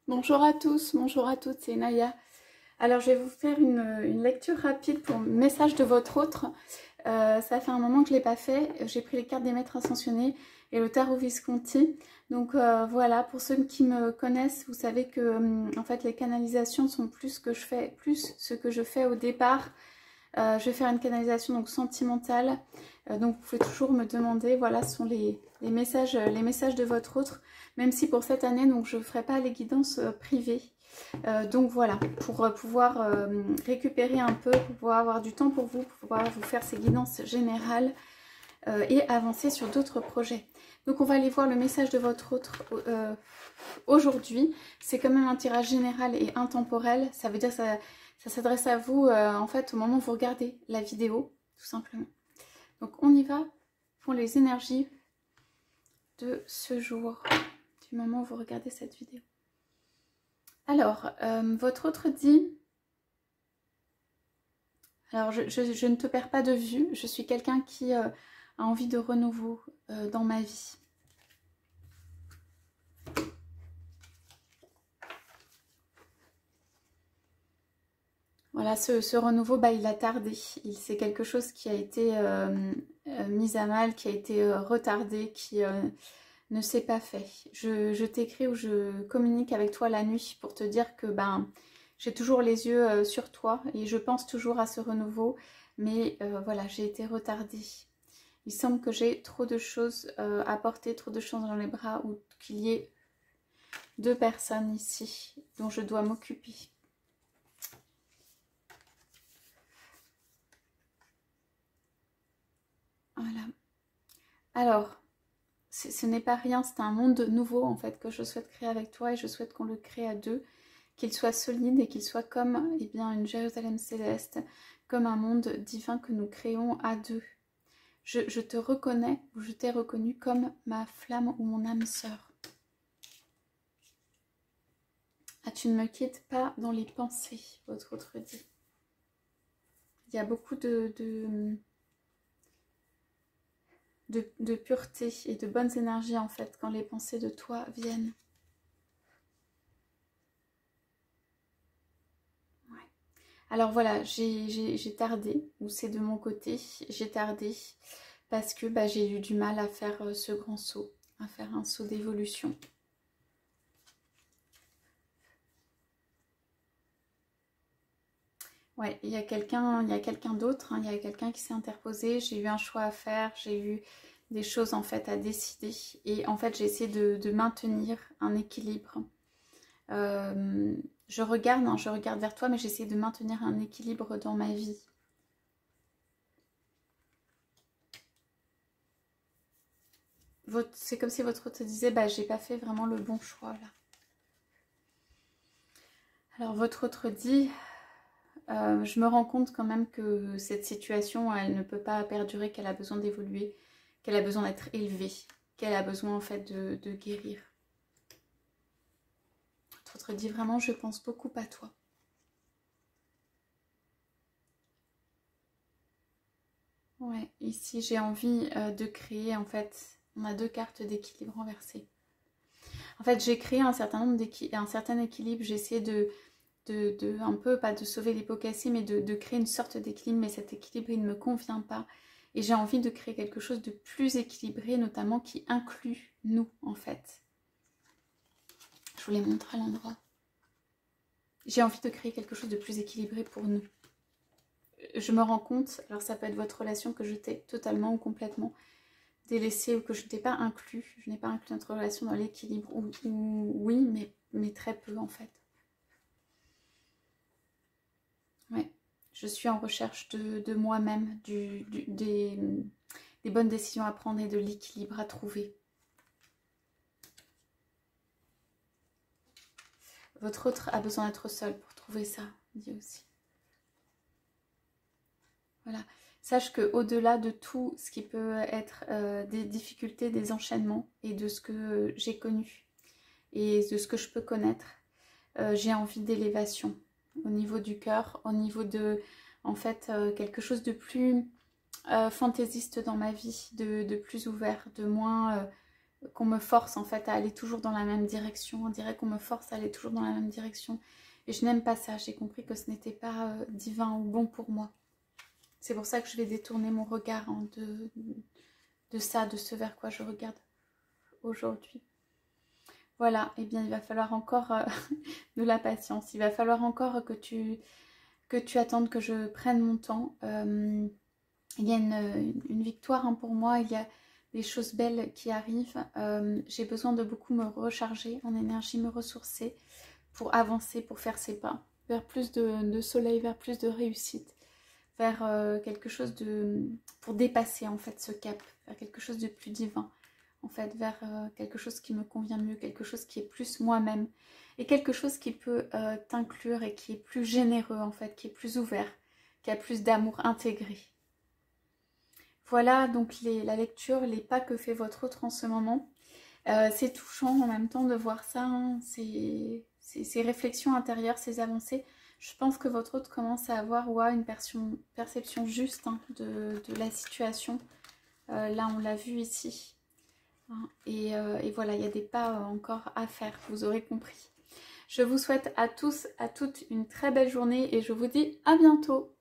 Bonjour à tous, bonjour à toutes, c'est Naya. Alors je vais vous faire une lecture rapide pour le message de votre autre. Ça fait un moment que je ne l'ai pas fait. J'ai pris les cartes des maîtres ascensionnés et le tarot Visconti. Donc voilà, pour ceux qui me connaissent, vous savez que en fait les canalisations sont plus ce que je fais au départ. Je vais faire une canalisation donc sentimentale. Donc vous pouvez toujours me demander, voilà, ce sont les messages de votre autre. Même si pour cette année, donc je ne ferai pas les guidances privées. Donc voilà, pour pouvoir récupérer un peu, pour pouvoir avoir du temps pour pouvoir vous faire ces guidances générales et avancer sur d'autres projets. Donc on va aller voir le message de votre autre aujourd'hui. C'est quand même un tirage général et intemporel. Ça veut dire que ça s'adresse à vous en fait au moment où vous regardez la vidéo, tout simplement. Donc on y va pour les énergies de ce jour, du moment où vous regardez cette vidéo. Alors, votre autre dit... Alors, je ne te perds pas de vue. Je suis quelqu'un qui a envie de renouveau dans ma vie. Voilà, ce renouveau, bah, il a tardé. C'est quelque chose qui a été mis à mal, qui a été retardé, qui ne s'est pas fait. Je t'écris ou je communique avec toi la nuit pour te dire que ben, j'ai toujours les yeux sur toi et je pense toujours à ce renouveau. Mais voilà, j'ai été retardée. Il semble que j'ai trop de choses à porter, trop de choses dans les bras ou qu'il y ait deux personnes ici dont je dois m'occuper. Voilà. Alors, ce n'est pas rien, c'est un monde nouveau en fait que je souhaite créer avec toi et je souhaite qu'on le crée à deux, qu'il soit solide et qu'il soit comme eh bien, une Jérusalem céleste, comme un monde divin que nous créons à deux. Je te reconnais ou je t'ai reconnu comme ma flamme ou mon âme sœur. Ah, tu ne me quittes pas dans les pensées, votre autre dit. Il y a beaucoup de pureté et de bonnes énergies en fait quand les pensées de toi viennent. Ouais. Alors voilà, j'ai tardé, ou c'est de mon côté, j'ai tardé parce que bah, j'ai eu du mal à faire ce grand saut, à faire un saut d'évolution. Ouais, il y a quelqu'un d'autre, hein, il y a quelqu'un qui s'est interposé, j'ai eu un choix à faire, j'ai eu des choses en fait à décider et en fait j'ai essayé de maintenir un équilibre. Je regarde vers toi mais j'essaie de maintenir un équilibre dans ma vie. C'est comme si votre autre te disait bah j'ai pas fait vraiment le bon choix là. Alors votre autre dit je me rends compte quand même que cette situation, elle ne peut pas perdurer, qu'elle a besoin d'évoluer, qu'elle a besoin d'être élevée, qu'elle a besoin en fait de guérir. Votre dit vraiment, je pense beaucoup à toi. Ouais, ici j'ai envie de créer en fait, on a deux cartes d'équilibre renversées. En fait, j'ai créé un certain équilibre, j'ai essayé un peu, pas de sauver l'hypocrisie, mais de créer une sorte d'équilibre, mais cet équilibre, il ne me convient pas. Et j'ai envie de créer quelque chose de plus équilibré, notamment qui inclut nous, en fait. Je vous les montre à l'endroit. J'ai envie de créer quelque chose de plus équilibré pour nous. Je me rends compte, alors ça peut être votre relation que je t'ai totalement ou complètement délaissée ou que je ne t'ai pas inclus. Je n'ai pas inclus notre relation dans l'équilibre. Ou oui, mais très peu, en fait. Ouais. Je suis en recherche de moi-même, des bonnes décisions à prendre et de l'équilibre à trouver. Votre autre a besoin d'être seul pour trouver ça, dit aussi. Voilà. Sache qu'au-delà de tout ce qui peut être des difficultés, des enchaînements et de ce que j'ai connu et de ce que je peux connaître, j'ai envie d'élévation au niveau du cœur, au niveau de, en fait, quelque chose de plus fantaisiste dans ma vie, de plus ouvert, de moins qu'on me force en fait à aller toujours dans la même direction. On dirait qu'on me force à aller toujours dans la même direction. Et je n'aime pas ça. J'ai compris que ce n'était pas divin ou bon pour moi. C'est pour ça que je vais détourner mon regard hein, de ça, de ce vers quoi je regarde aujourd'hui. Voilà, et bien il va falloir encore de la patience. Il va falloir encore que tu attendes que je prenne mon temps. Il y a une victoire hein, pour moi, il y a des choses belles qui arrivent. J'ai besoin de beaucoup me recharger en énergie, me ressourcer pour avancer, pour faire ces pas vers plus de soleil, vers plus de réussite, vers quelque chose pour dépasser en fait ce cap, vers quelque chose de plus divin, en fait, vers quelque chose qui me convient mieux, quelque chose qui est plus moi-même et quelque chose qui peut t'inclure et qui est plus généreux en fait, qui est plus ouvert, qui a plus d'amour intégré. Voilà donc la lecture, les pas que fait votre autre en ce moment. C'est touchant en même temps de voir ça, hein, ces réflexions intérieures, ces avancées. Je pense que votre autre commence à avoir une perception juste hein, de la situation. Là, on l'a vu ici. Hein, et voilà, il y a des pas encore à faire, vous aurez compris. Je vous souhaite à tous, à toutes une très belle journée et je vous dis à bientôt.